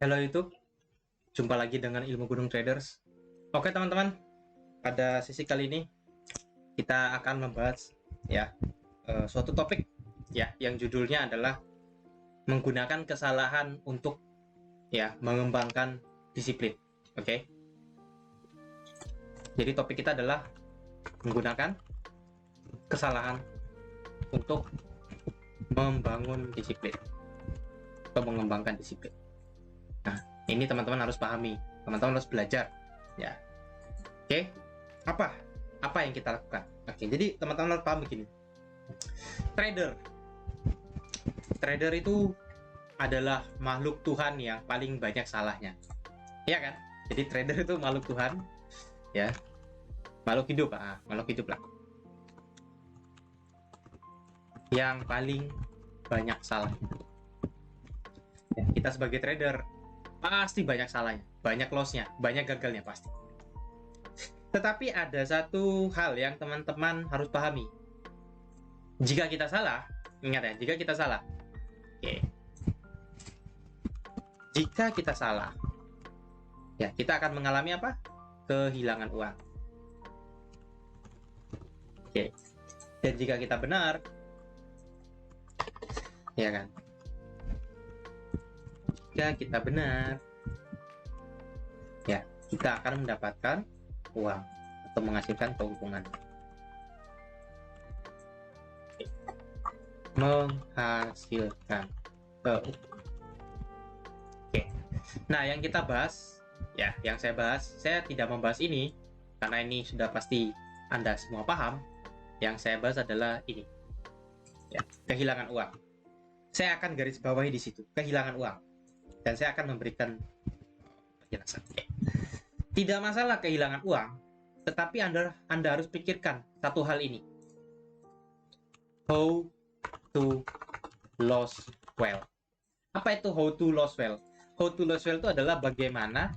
Halo YouTube, jumpa lagi dengan Ilmu Gunung Traders. Oke teman-teman, pada sesi kali ini kita akan membahas ya suatu topik ya yang judulnya adalah menggunakan kesalahan untuk ya mengembangkan disiplin. Oke. Jadi topik kita adalah menggunakan kesalahan untuk membangun disiplin atau mengembangkan disiplin. Nah, ini teman-teman harus pahami, teman-teman harus belajar, ya. Oke, apa yang kita lakukan? Oke, jadi teman-teman harus paham begini. Trader itu adalah makhluk Tuhan yang paling banyak salahnya, ya kan? Jadi trader itu makhluk Tuhan, ya, makhluk hidup lah, yang paling banyak salahnya. Ya, kita sebagai trader pasti banyak salahnya, banyak lossnya, banyak gagalnya pasti. Tetapi ada satu hal yang teman-teman harus pahami. Jika kita salah, ingat ya, jika kita salah, jika kita salah, ya kita akan mengalami apa? Kehilangan uang. Dan jika kita benar, ya kan? Jika kita benar, ya kita akan mendapatkan uang atau menghasilkan keuntungan. Menghasilkan keuntungan. Oke. Nah, yang kita bahas, ya, yang saya bahas, saya tidak membahas ini karena ini sudah pasti Anda semua paham. Yang saya bahas adalah ini, ya, kehilangan uang. Saya akan garis bawahi di situ, kehilangan uang. Dan saya akan memberikan penjelasan. Tidak masalah kehilangan uang, tetapi Anda harus pikirkan satu hal ini. How to lose well. Apa itu how to lose well? How to lose well itu adalah bagaimana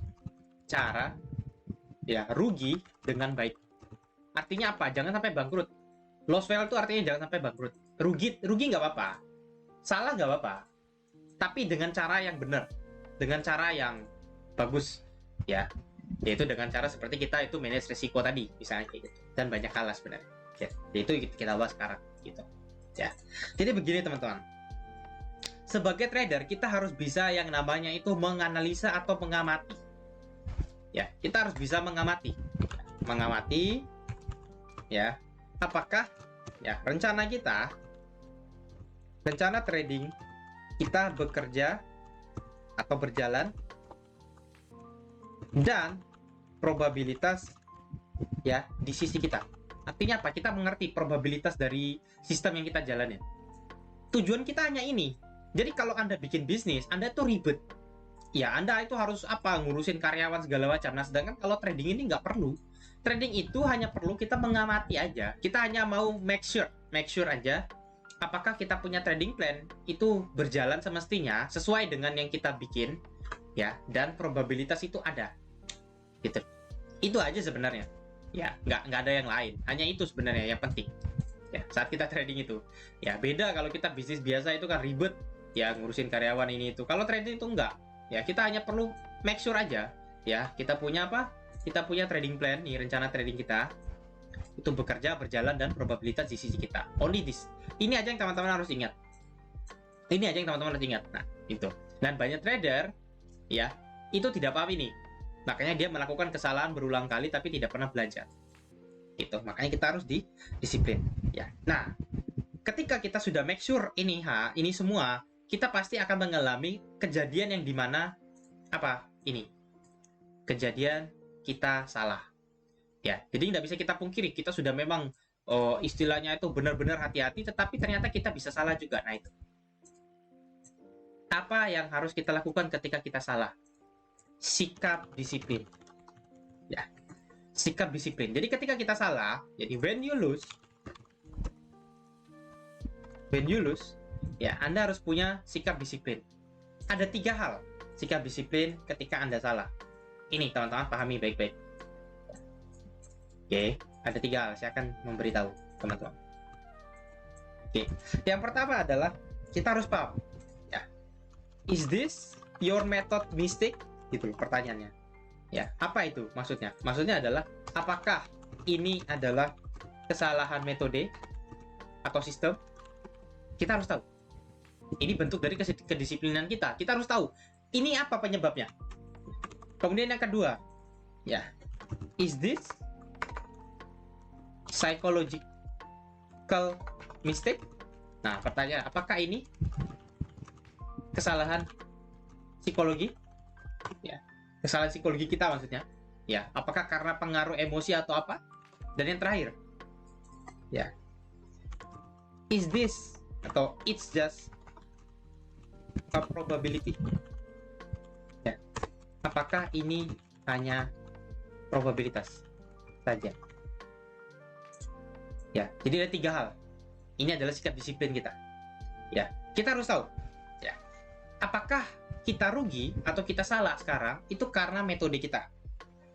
cara ya rugi dengan baik. Artinya apa? Jangan sampai bangkrut. Lose well itu artinya jangan sampai bangkrut. Rugi nggak apa-apa. Salah nggak apa-apa. Tapi dengan cara yang benar, dengan cara yang bagus, ya, yaitu dengan cara seperti kita itu manage risiko tadi, misalnya kayak gitu, dan banyak hal sebenarnya. Ya, itu kita bahas sekarang, gitu. Ya, jadi begini teman-teman. Sebagai trader kita harus bisa yang namanya itu menganalisa atau mengamati. Ya, kita harus bisa mengamati, ya, apakah ya rencana trading kita bekerja atau berjalan dan probabilitas ya di sisi kita. Artinya apa? Kita mengerti probabilitas dari sistem yang kita jalanin. Tujuan kita hanya ini. Jadi kalau Anda bikin bisnis, Anda tuh ribet. Ya, Anda itu harus apa? Ngurusin karyawan segala macam. Nah, sedangkan kalau trading ini nggak perlu. Trading itu hanya perlu kita mengamati aja. Kita hanya mau make sure aja apakah kita punya trading plan itu berjalan semestinya sesuai dengan yang kita bikin, ya, dan probabilitas itu ada, gitu. Itu aja sebenarnya, ya, nggak ada yang lain. Hanya itu sebenarnya yang penting, ya, saat kita trading itu. Ya, beda kalau kita bisnis biasa itu kan ribet, ya, ngurusin karyawan ini itu. Kalau trading itu enggak, ya, kita hanya perlu make sure aja, ya, kita punya apa? Kita punya trading plan, nih, rencana trading kita itu bekerja, berjalan, dan probabilitas di sisi kita. Only this. Ini aja yang teman-teman harus ingat. Nah, itu. Dan banyak trader, ya, itu tidak paham ini. Makanya dia melakukan kesalahan berulang kali tapi tidak pernah belajar. Itu. Makanya kita harus disiplin. Ya. Nah, ketika kita sudah make sure ini semua, kita pasti akan mengalami kejadian yang dimana apa? Ini. Kejadian kita salah. Ya, jadi tidak bisa kita pungkiri, kita sudah memang istilahnya itu benar-benar hati-hati, tetapi ternyata kita bisa salah juga. Nah, itu. Apa yang harus kita lakukan ketika kita salah? Sikap disiplin. Ya, sikap disiplin. Jadi ketika kita salah, jadi when you lose, ya, Anda harus punya sikap disiplin. Ada 3 hal sikap disiplin ketika Anda salah. Ini teman-teman pahami baik-baik. Oke, ada 3 hal, saya akan memberitahu teman-teman. Oke, yang pertama adalah kita harus paham, ya, is this your method mistake? Gitu loh pertanyaannya. Ya, apa itu maksudnya? Maksudnya adalah apakah ini adalah kesalahan metode atau sistem? Kita harus tahu. Ini bentuk dari kedisiplinan kita. Kita harus tahu ini apa penyebabnya. Kemudian yang kedua, ya, is this psychological mistake? Nah, pertanyaan, apakah ini kesalahan psikologi? Ya, kesalahan psikologi kita maksudnya. Ya, apakah karena pengaruh emosi atau apa? Dan yang terakhir, ya, is this atau it's just a probability? Ya, apakah ini hanya probabilitas saja? Ya, jadi ada 3 hal. Ini adalah sikap disiplin kita. Ya, kita harus tahu. Ya, apakah kita rugi atau kita salah sekarang itu karena metode kita?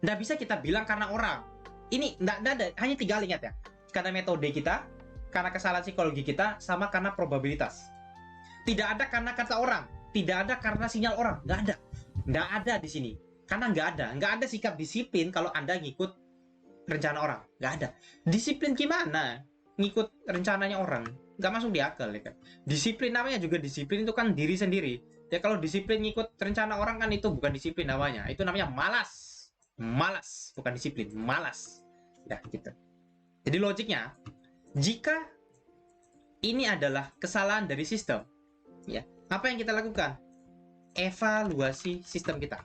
Nggak bisa kita bilang karena orang. Ini nggak ada, hanya 3 hal, ingat ya. Karena metode kita, karena kesalahan psikologi kita, sama karena probabilitas. Tidak ada karena kata orang, tidak ada karena sinyal orang, nggak ada di sini. Karena nggak ada sikap disiplin kalau Anda ngikut rencana orang, nggak ada. Disiplin gimana? Ngikut rencananya orang, nggak masuk di akal ya kan. Disiplin namanya juga disiplin itu kan diri sendiri. Ya kalau disiplin ngikut rencana orang kan itu bukan disiplin namanya, itu namanya malas. Malas, bukan disiplin, malas. Ya gitu. Jadi logiknya, jika ini adalah kesalahan dari sistem, ya, apa yang kita lakukan? Evaluasi sistem kita.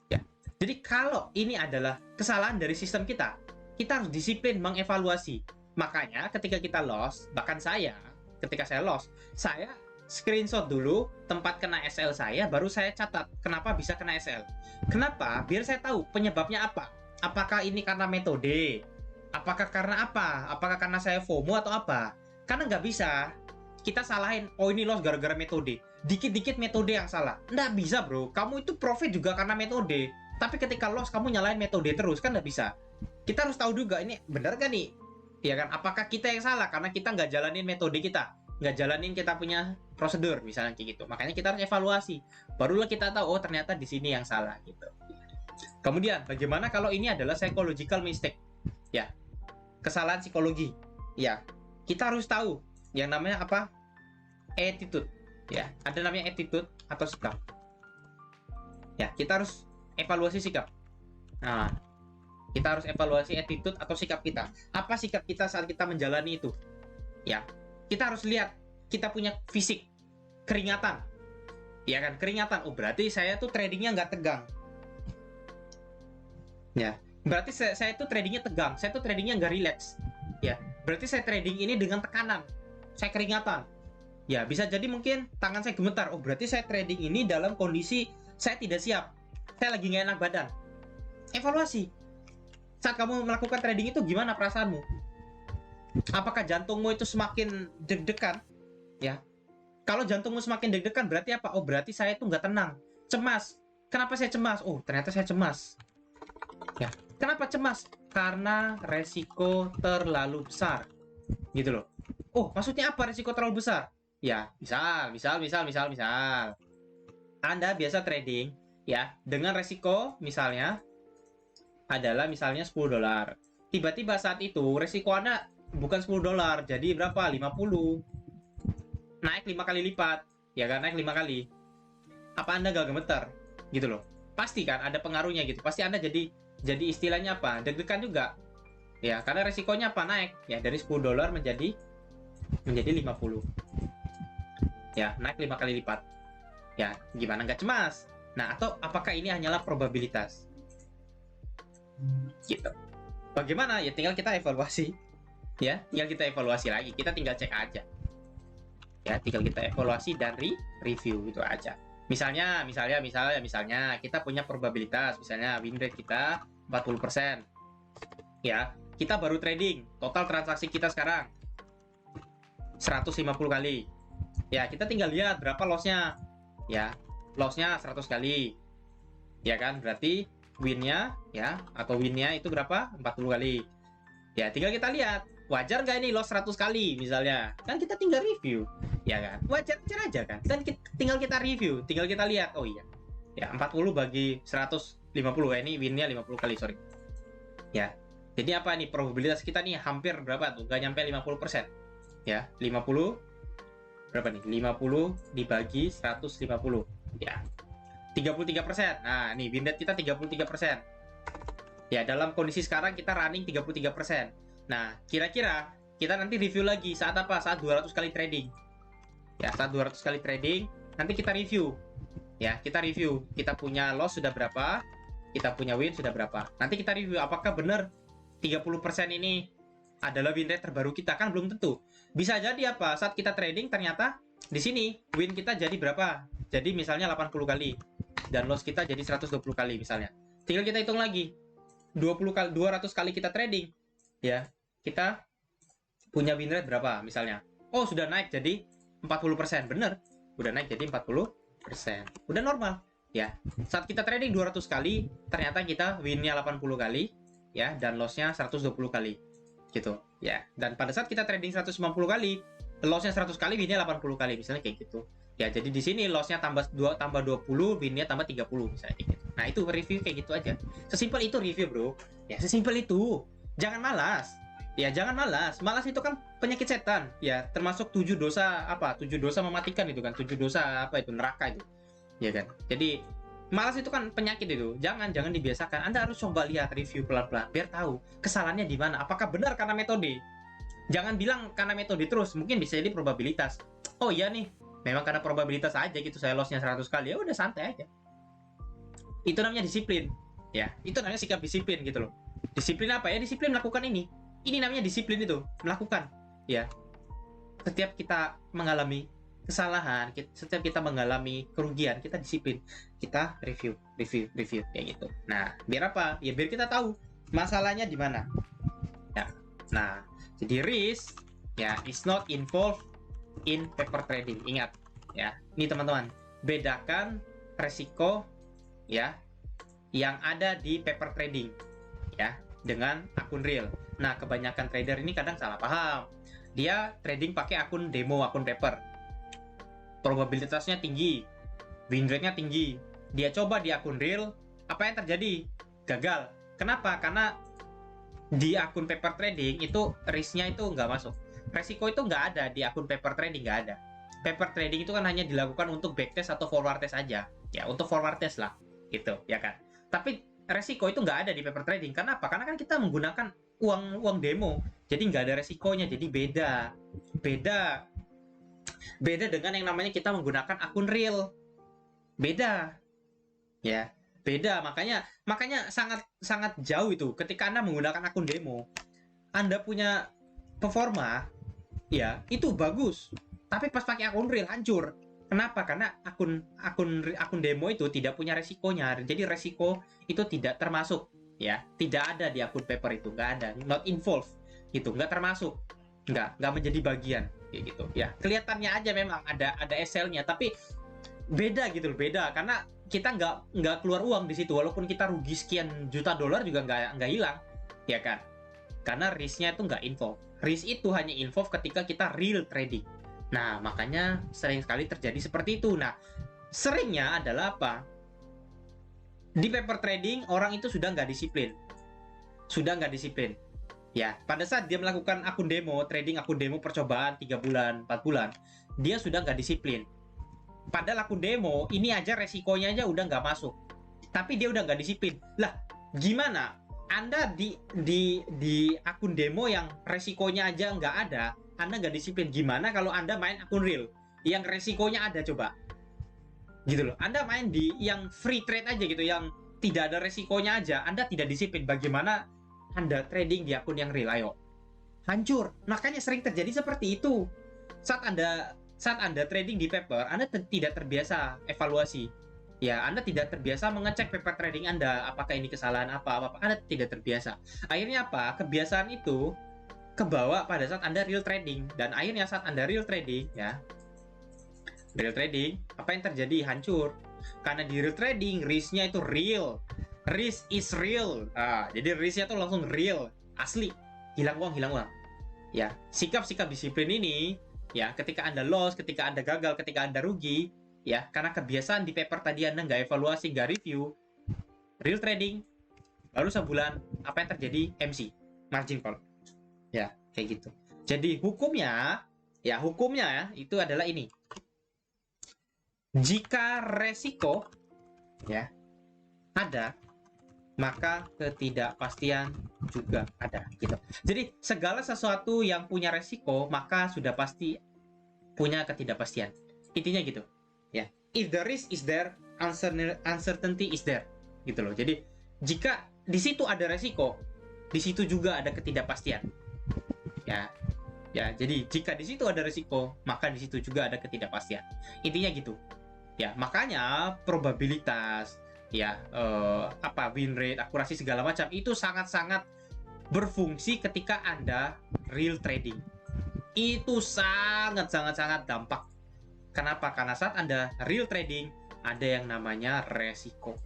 Ya. Jadi kalau ini adalah kesalahan dari sistem kita harus disiplin mengevaluasi. Makanya ketika kita lost, bahkan saya, ketika saya lost, saya screenshot dulu tempat kena SL saya, baru saya catat kenapa bisa kena SL. Kenapa? Biar saya tahu penyebabnya apa. Apakah ini karena metode? Apakah karena apa? Apakah karena saya FOMO atau apa? Karena nggak bisa kita salahin, oh ini loss gara-gara metode. Dikit-dikit metode yang salah. Nggak bisa bro, kamu itu profit juga karena metode. Tapi ketika loss kamu nyalain metode terus, kan nggak bisa. Kita harus tahu juga ini benar kan nih? Ya kan? Apakah kita yang salah karena kita nggak jalanin metode kita? Nggak jalanin kita punya prosedur misalnya kayak gitu. Makanya kita harus evaluasi. Barulah kita tahu, oh ternyata di sini yang salah gitu. Kemudian bagaimana kalau ini adalah psychological mistake? Ya, kesalahan psikologi. Ya, kita harus tahu yang namanya apa? Attitude. Ya, ada namanya attitude atau sikap. Ya, kita harus evaluasi sikap. Nah, kita harus evaluasi attitude atau sikap kita. Apa sikap kita saat kita menjalani itu? Ya, kita harus lihat kita punya fisik, keringatan. Ya kan, keringatan. Oh, berarti saya tuh tradingnya nggak tegang. Ya, berarti saya tuh tradingnya tegang. Saya tuh tradingnya nggak relax. Ya, berarti saya trading ini dengan tekanan. Saya keringatan. Ya, bisa jadi mungkin tangan saya gemetar. Oh, berarti saya trading ini dalam kondisi saya tidak siap. Saya lagi nggak enak badan. Evaluasi. Saat kamu melakukan trading itu gimana perasaanmu? Apakah jantungmu itu semakin deg-degan? Ya. Kalau jantungmu semakin deg-degan berarti apa? Oh, berarti saya itu nggak tenang. Cemas. Kenapa saya cemas? Oh, ternyata saya cemas. Ya. Kenapa cemas? Karena resiko terlalu besar. Gitu loh. Oh, maksudnya apa resiko terlalu besar? Ya, misal. Anda biasa trading, ya, dengan resiko misalnya adalah misalnya $10. Tiba-tiba saat itu resiko Anda bukan $10, jadi berapa? 50. Naik 5 kali lipat. Ya kan, naik 5 kali. Apa Anda gak gemeter? Gitu loh. Pasti kan ada pengaruhnya gitu. Pasti Anda jadi istilahnya apa? Deg-degan juga. Ya, karena resikonya apa? Naik. Ya, dari $10 menjadi 50. Ya, naik 5 kali lipat. Ya, gimana nggak cemas? Nah, atau apakah ini hanyalah probabilitas? Gitu. Bagaimana? Ya tinggal kita evaluasi. Ya, tinggal kita evaluasi lagi. Kita tinggal cek aja. Ya, tinggal kita evaluasi dan review gitu aja. Misalnya kita punya probabilitas, misalnya win rate kita 40%. Ya, kita baru trading. Total transaksi kita sekarang 150 kali. Ya, kita tinggal lihat berapa loss-nya. Ya, loss-nya 100 kali. Ya kan? Berarti win-nya ya, atau win-nya itu berapa? 40 kali. Ya, tinggal kita lihat, wajar nggak ini loss 100 kali misalnya. Kan kita tinggal review. Ya kan? Wajar aja kan? Dan tinggal kita review, tinggal kita lihat, oh iya, ya 40 bagi 150, ini winnya 50 kali, sorry. Ya, jadi apa nih probabilitas kita nih hampir berapa tuh? Gak nyampe 50%. Ya, 50 berapa nih? 50 dibagi 150. Ya, 33%. Nah, nih win rate kita 33%. Ya, dalam kondisi sekarang kita running 33%. Nah, kira-kira kita nanti review lagi saat apa? Saat 200 kali trading. Ya, saat 200 kali trading, nanti kita review. Ya, kita review. Kita punya loss sudah berapa? Kita punya win sudah berapa? Nanti kita review apakah benar 30% ini adalah win rate terbaru kita, kan belum tentu. Bisa jadi apa? Saat kita trading ternyata di sini win kita jadi berapa? Jadi misalnya 80 kali dan loss kita jadi 120 kali misalnya. Tinggal kita hitung lagi. 200 kali kita trading, ya, kita punya win rate berapa misalnya? Oh, sudah naik jadi 40%, bener. Udah naik jadi 40%. Udah normal, ya. Saat kita trading 200 kali, ternyata kita win-nya 80 kali, ya, dan loss-nya 120 kali. Gitu, ya. Dan pada saat kita trading 150 kali, loss-nya 100 kali, win-nya 80 kali, misalnya kayak gitu. Ya, jadi di sini loss-nya tambah 20, win-nya tambah 30, misalnya kayak gitu. Nah, itu review kayak gitu aja. Sesimpel itu review, bro. Ya, sesimpel itu. Jangan malas. Ya, jangan malas. Malas itu kan penyakit setan. Ya, termasuk 7 dosa apa? 7 dosa mematikan itu kan. 7 dosa apa itu? Neraka itu. Ya kan? Jadi, malas itu kan penyakit itu. Jangan dibiasakan. Anda harus coba lihat review pelan-pelan biar tahu kesalahannya di mana. Apakah benar karena metode? Jangan bilang karena metode terus. Mungkin bisa jadi probabilitas. Oh iya nih, memang karena probabilitas aja gitu saya loss-nya 100 kali. Ya udah santai aja. Itu namanya disiplin. Ya, itu namanya sikap disiplin gitu loh. Disiplin apa ya? Disiplin melakukan ini. Ini namanya disiplin itu, melakukan. Ya. Setiap kita mengalami kesalahan, setiap kita mengalami kerugian, kita disiplin. Kita review kayak gitu. Nah, biar apa? Ya biar kita tahu masalahnya di mana. Ya. Nah, jadi risk ya is not involved in paper trading. Ingat, ya. Ini teman-teman, bedakan resiko ya yang ada di paper trading ya dengan akun real. Nah, kebanyakan trader ini kadang salah paham. Dia trading pakai akun demo, akun paper. Probabilitasnya tinggi, win rate-nya tinggi. Dia coba di akun real, apa yang terjadi? Gagal. Kenapa? Karena di akun paper trading itu risk-nya itu nggak masuk. Resiko itu nggak ada di akun paper trading, nggak ada. Paper trading itu kan hanya dilakukan untuk backtest atau forward test aja. Ya, untuk forward test lah. Gitu, ya kan? Tapi resiko itu nggak ada di paper trading. Kenapa? Karena kan kita menggunakan uang demo. Jadi nggak ada resikonya. Jadi beda dengan yang namanya kita menggunakan akun real. Beda. Ya, beda. Makanya sangat jauh itu ketika Anda menggunakan akun demo. Anda punya performa ya, itu bagus. Tapi pas pakai akun real hancur. Kenapa? Karena akun demo itu tidak punya resikonya. Jadi resiko itu tidak termasuk, ya. Tidak ada di akun paper itu, nggak ada, not involved, gitu, nggak termasuk, nggak menjadi bagian, kayak gitu. Ya, kelihatannya aja memang ada SL-nya, tapi beda gitu, beda. Karena kita nggak keluar uang di situ, walaupun kita rugi sekian juta dolar juga nggak hilang, ya kan? Karena risk-nya itu nggak involved. Risk itu hanya involved ketika kita real trading. Nah, makanya sering sekali terjadi seperti itu. Nah, seringnya adalah apa? Di paper trading, orang itu sudah nggak disiplin. Ya, pada saat dia melakukan akun demo, trading akun demo percobaan 3 bulan, 4 bulan, dia sudah nggak disiplin. Padahal akun demo, ini aja resikonya aja udah nggak masuk. Tapi dia udah nggak disiplin. Lah, gimana? Anda di akun demo yang resikonya aja nggak ada, Anda nggak disiplin. Gimana kalau Anda main akun real yang resikonya ada, coba? Gitu loh. Anda main di yang free trade aja gitu, yang tidak ada resikonya aja, Anda tidak disiplin. Bagaimana Anda trading di akun yang real? Ayo. Hancur. Makanya sering terjadi seperti itu. Saat Anda trading di paper, Anda tidak terbiasa evaluasi. Ya, Anda tidak terbiasa mengecek paper trading Anda, apakah ini kesalahan apa. Anda tidak terbiasa. Akhirnya apa? Kebiasaan itu kebawa pada saat Anda real trading. Dan akhirnya saat Anda real trading, ya, real trading, apa yang terjadi? Hancur. Karena di real trading, risk-nya itu real. Risk is real. Jadi risk-nya itu langsung real, asli. Hilang uang. Ya, sikap disiplin ini, ya, ketika Anda loss, ketika Anda gagal, ketika Anda rugi, ya, karena kebiasaan di paper tadi Anda nggak evaluasi, nggak review, real trading, baru sebulan, apa yang terjadi? MC, margin call. Ya, kayak gitu. Jadi hukumnya ya, itu adalah ini. Jika resiko ya ada, maka ketidakpastian juga ada gitu. Jadi segala sesuatu yang punya resiko, maka sudah pasti punya ketidakpastian. Intinya gitu. Ya. If the risk is there, uncertainty is there. Gitu loh. Jadi jika di situ ada resiko, di situ juga ada ketidakpastian. Ya. Ya, jadi jika di situ ada resiko, maka di situ juga ada ketidakpastian. Intinya gitu. Ya, makanya probabilitas win rate, akurasi segala macam itu sangat-sangat berfungsi ketika Anda real trading. Itu sangat dampak. Kenapa? Karena saat Anda real trading, ada yang namanya resiko.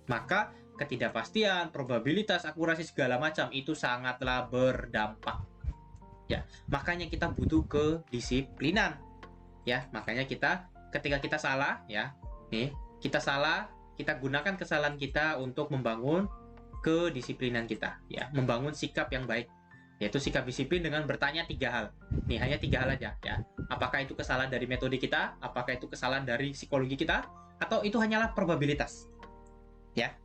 Maka ketidakpastian, probabilitas, akurasi segala macam itu sangatlah berdampak. Ya, makanya kita butuh kedisiplinan. Ya, makanya ketika kita salah, ya, kita gunakan kesalahan kita untuk membangun kedisiplinan kita, ya, membangun sikap yang baik, yaitu sikap disiplin dengan bertanya 3 hal. Nih, hanya 3 hal aja, ya. Apakah itu kesalahan dari metode kita? Apakah itu kesalahan dari psikologi kita? Atau itu hanyalah probabilitas? Ya.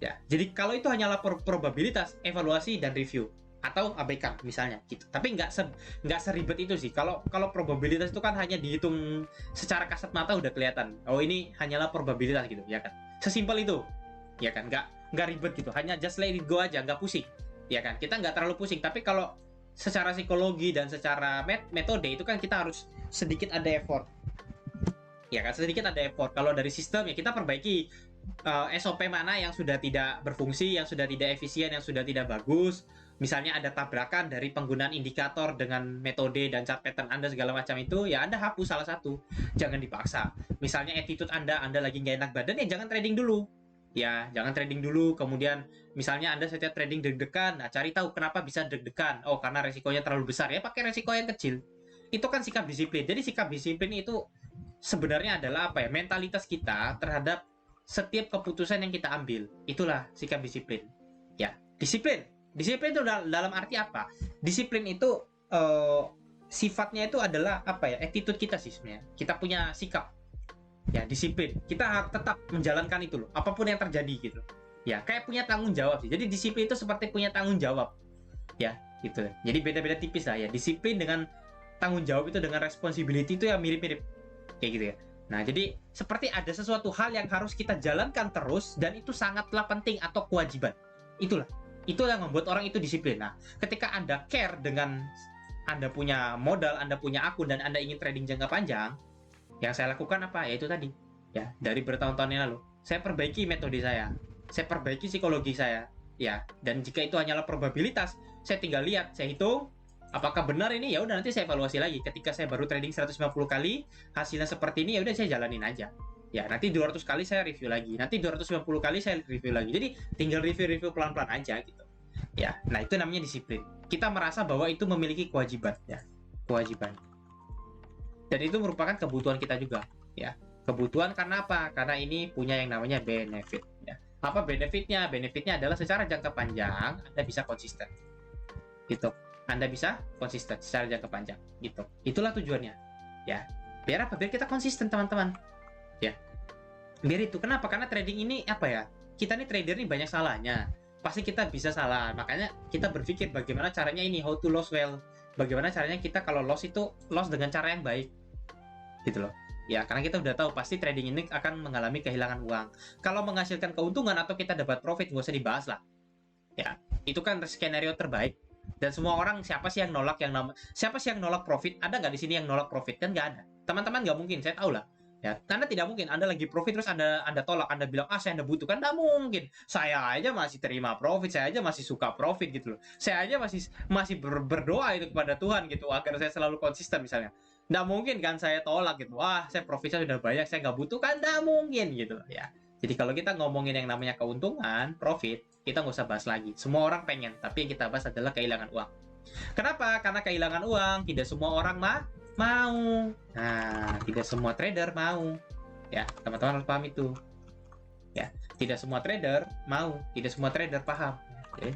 Ya. Jadi kalau itu hanyalah probabilitas, evaluasi dan review, atau abaikan misalnya gitu. Tapi nggak seribet itu sih. Kalau probabilitas itu kan hanya dihitung secara kasat mata udah kelihatan. Oh, ini hanyalah probabilitas gitu, ya kan. Sesimpel itu, ya kan. Nggak ribet gitu. Hanya just let it go aja, nggak pusing, ya kan. Kita nggak terlalu pusing. Tapi kalau secara psikologi dan secara metode itu kan kita harus sedikit ada effort, ya kan. Sedikit ada effort. Kalau dari sistem ya kita perbaiki SOP mana yang sudah tidak berfungsi, yang sudah tidak efisien, yang sudah tidak bagus. Misalnya ada tabrakan dari penggunaan indikator dengan metode dan chart pattern Anda segala macam itu, ya Anda hapus salah satu. Jangan dipaksa. Misalnya attitude Anda lagi nggak enak badan, ya jangan trading dulu. Ya, jangan trading dulu. Kemudian misalnya Anda setiap trading deg-degan, nah cari tahu kenapa bisa deg-degan. Oh, karena resikonya terlalu besar. Ya pakai resiko yang kecil. Itu kan sikap disiplin. Jadi sikap disiplin itu sebenarnya adalah apa ya? Mentalitas kita terhadap setiap keputusan yang kita ambil. Itulah sikap disiplin. Ya, disiplin itu dalam arti apa? Disiplin itu sifatnya itu adalah apa ya? Attitude kita sih sebenarnya. Kita punya sikap. Ya, disiplin. Kita harus tetap menjalankan itu loh, apapun yang terjadi gitu. Ya, kayak punya tanggung jawab sih. Jadi disiplin itu seperti punya tanggung jawab. Ya, gitu. Jadi beda-beda tipis lah ya. Disiplin dengan tanggung jawab itu, dengan responsibility itu ya mirip-mirip. Kayak gitu ya. Nah, jadi seperti ada sesuatu hal yang harus kita jalankan terus dan itu sangatlah penting atau kewajiban. Itulah yang membuat orang itu disiplin. Nah, ketika Anda care dengan Anda punya modal, Anda punya akun, dan Anda ingin trading jangka panjang, yang saya lakukan apa? Ya itu tadi. Ya, dari bertahun-tahun yang lalu, saya perbaiki metode saya perbaiki psikologi saya. Ya, dan jika itu hanyalah probabilitas, saya tinggal lihat, saya hitung, apakah benar ini? Ya udah, nanti saya evaluasi lagi. Ketika saya baru trading 150 kali, hasilnya seperti ini, ya udah saya jalanin aja. Ya, nanti 200 kali saya review lagi. Nanti 250 kali saya review lagi. Jadi, tinggal review pelan-pelan aja gitu. Ya, nah itu namanya disiplin. Kita merasa bahwa itu memiliki kewajiban, ya. Kewajiban. Dan itu merupakan kebutuhan kita juga, ya. Kebutuhan karena apa? Karena ini punya yang namanya benefit, ya. Apa benefitnya? Benefitnya adalah secara jangka panjang Anda bisa konsisten. Gitu. Anda bisa konsisten secara jangka panjang, gitu. Itulah tujuannya, ya. Biar apa? Biar kita konsisten, teman-teman. Ya, biar itu. Kenapa? Karena trading ini apa ya? Kita nih trader nih banyak salahnya. Pasti kita bisa salah. Makanya kita berpikir bagaimana caranya ini, how to lose well. Bagaimana caranya kita kalau loss itu loss dengan cara yang baik. Gitu loh. Ya, karena kita udah tahu pasti trading ini akan mengalami kehilangan uang. Kalau menghasilkan keuntungan atau kita dapat profit, nggak usah dibahas lah. Ya, itu kan skenario terbaik. Dan semua orang, siapa sih yang nolak profit? Ada nggak di sini yang nolak profit? Kan nggak ada. Teman-teman nggak mungkin, saya tahu lah. Ya, karena tidak mungkin Anda lagi profit terus Anda tolak, Anda bilang saya butuh, kan tidak mungkin. Saya aja masih terima profit, saya aja masih suka profit gitu loh. Saya aja masih berdoa itu kepada Tuhan gitu agar saya selalu konsisten misalnya. Tidak mungkin kan saya tolak gitu. Saya profitnya sudah banyak, saya nggak butuh, kan tidak mungkin gitu loh ya. Jadi kalau kita ngomongin yang namanya keuntungan, profit, kita nggak usah bahas lagi. Semua orang pengen, tapi yang kita bahas adalah kehilangan uang. Kenapa? Karena kehilangan uang tidak semua orang Mau. Nah, tidak semua trader mau. Ya, teman-teman harus paham itu. Ya, tidak semua trader mau, tidak semua trader paham. Oke.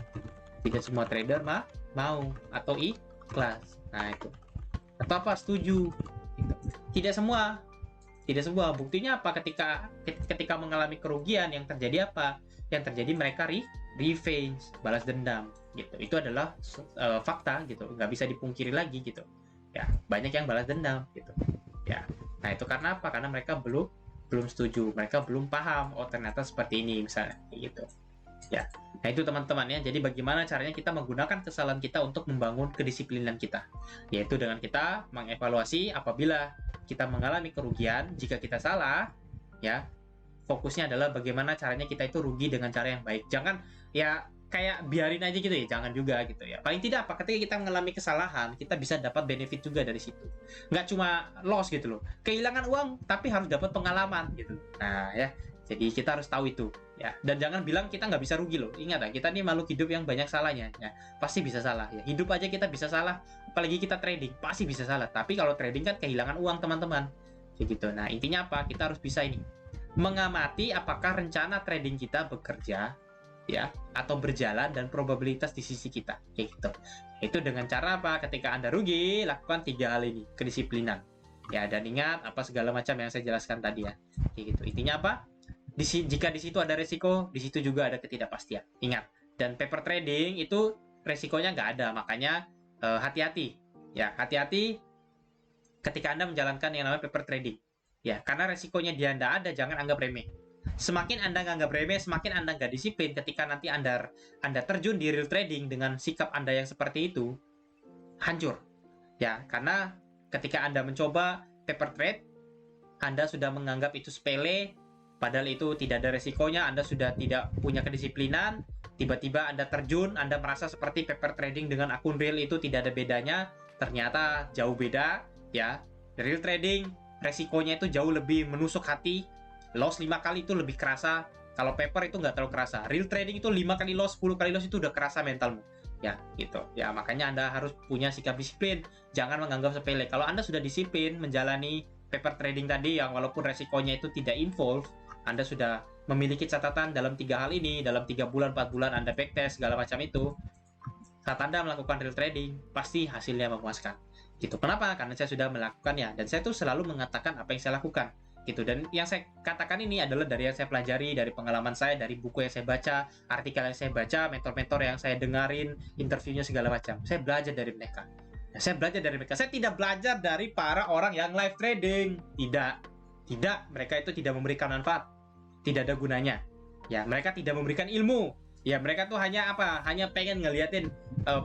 Tidak semua trader mau atau ikhlas. Nah, itu. Atau apa? Setuju. Gitu. Tidak semua. Tidak semua. Buktinya apa? Ketika mengalami kerugian, yang terjadi apa? Yang terjadi mereka revenge, balas dendam. Gitu. Itu adalah fakta gitu. Nggak bisa dipungkiri lagi gitu. Ya, banyak yang balas dendam gitu. Ya. Nah, itu karena apa? Karena mereka belum setuju, mereka belum paham. Oh, ternyata seperti ini misalnya gitu. Ya. Nah, itu teman-teman ya. Jadi bagaimana caranya kita menggunakan kesalahan kita untuk membangun kedisiplinan kita? Yaitu dengan kita mengevaluasi apabila kita mengalami kerugian, jika kita salah, ya, fokusnya adalah bagaimana caranya kita itu rugi dengan cara yang baik. Jangan ya kayak biarin aja gitu ya, jangan juga gitu ya. Paling tidak apa, ketika kita mengalami kesalahan, kita bisa dapat benefit juga dari situ. Nggak cuma loss gitu loh, kehilangan uang, tapi harus dapat pengalaman gitu. Nah ya, jadi kita harus tahu itu ya. Dan jangan bilang kita nggak bisa rugi loh. Ingat ya, kita ini makhluk hidup yang banyak salahnya ya. Pasti bisa salah ya. Hidup aja kita bisa salah, apalagi kita trading, pasti bisa salah. Tapi kalau trading kan kehilangan uang teman-teman. Kayak gitu. Nah intinya apa? Kita harus bisa ini mengamati apakah rencana trading kita bekerja ya atau berjalan dan probabilitas di sisi kita kayak gitu. Itu dengan cara apa? Ketika Anda rugi, lakukan 3 hal ini, kedisiplinan ya, dan ingat apa segala macam yang saya jelaskan tadi ya kayak gitu. Intinya apa? Jika di situ ada resiko, di situ juga ada ketidakpastian, ingat. Dan paper trading itu resikonya nggak ada, makanya hati-hati ya, hati-hati ketika Anda menjalankan yang namanya paper trading ya, karena resikonya dia nggak ada, jangan anggap remeh. Semakin Anda nganggap remeh, semakin Anda nggak disiplin. Ketika nanti Anda terjun di real trading dengan sikap Anda yang seperti itu, hancur. Ya, karena ketika Anda mencoba paper trade, Anda sudah menganggap itu sepele, padahal itu tidak ada resikonya. Anda sudah tidak punya kedisiplinan. Tiba-tiba Anda terjun, Anda merasa seperti paper trading dengan akun real itu tidak ada bedanya. Ternyata jauh beda, ya. Real trading, resikonya itu jauh lebih menusuk hati. Loss 5 kali itu lebih kerasa. Kalau paper itu nggak terlalu kerasa. Real trading itu 5 kali loss, 10 kali loss itu udah kerasa mentalmu. Ya, gitu. Ya, makanya Anda harus punya sikap disiplin. Jangan menganggap sepele. Kalau Anda sudah disiplin menjalani paper trading tadi yang walaupun resikonya itu tidak involve, Anda sudah memiliki catatan dalam 3 hal ini, dalam 3 bulan, 4 bulan Anda backtest, segala macam itu. Saat Anda melakukan real trading, pasti hasilnya memuaskan. Gitu. Kenapa? Karena saya sudah melakukannya. Dan saya tuh selalu mengatakan apa yang saya lakukan. Gitu. Dan yang saya katakan ini adalah dari yang saya pelajari, dari pengalaman saya, dari buku yang saya baca, artikel yang saya baca, mentor-mentor yang saya dengarin, interviewnya segala macam. Saya belajar dari mereka. Nah, saya belajar dari mereka. Saya tidak belajar dari para orang yang live trading. Tidak. Mereka itu tidak memberikan manfaat. Tidak ada gunanya. Ya, mereka tidak memberikan ilmu. Ya, mereka tuh hanya apa? Hanya pengen ngeliatin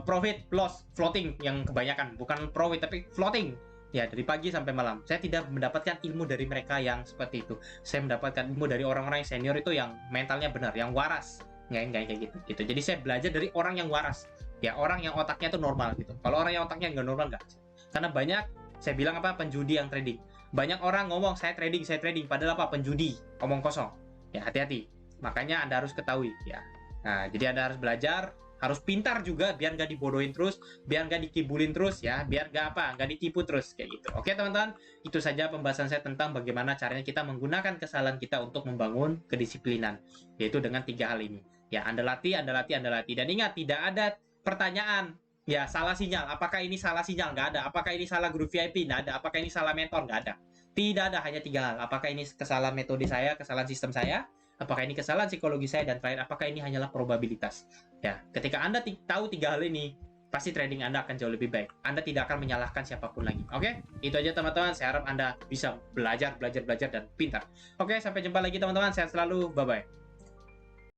profit, loss, floating yang kebanyakan. Bukan profit, tapi floating. Ya, dari pagi sampai malam. Saya tidak mendapatkan ilmu dari mereka yang seperti itu. Saya mendapatkan ilmu dari orang-orang yang senior itu yang mentalnya benar, yang waras. Nggak kayak gitu. Jadi saya belajar dari orang yang waras. Ya, orang yang otaknya itu normal gitu. Kalau orang yang otaknya nggak normal, nggak. Karena banyak, saya bilang apa, penjudi yang trading. Banyak orang ngomong, saya trading. Padahal apa? Penjudi. Omong kosong. Ya, hati-hati. Makanya Anda harus ketahui. Ya. Nah, jadi Anda harus belajar, harus pintar juga biar nggak dibodohin terus, biar nggak dikibulin terus ya, biar nggak ditipu terus kayak gitu. Oke teman-teman, itu saja pembahasan saya tentang bagaimana caranya kita menggunakan kesalahan kita untuk membangun kedisiplinan, yaitu dengan 3 hal ini. Ya, Anda latih. Dan ingat, tidak ada pertanyaan ya salah sinyal. Apakah ini salah sinyal? Nggak ada. Apakah ini salah grup VIP? Nggak ada. Apakah ini salah mentor? Nggak ada. Tidak ada, hanya 3 hal. Apakah ini kesalahan metode saya, kesalahan sistem saya? Apakah ini kesalahan psikologi saya? Dan terakhir, apakah ini hanyalah probabilitas? Ya, ketika Anda tahu 3 hal ini, pasti trading Anda akan jauh lebih baik. Anda tidak akan menyalahkan siapapun lagi. Oke? Itu aja teman-teman. Saya harap Anda bisa belajar dan pintar. Oke, sampai jumpa lagi teman-teman. Sehat selalu. Bye-bye.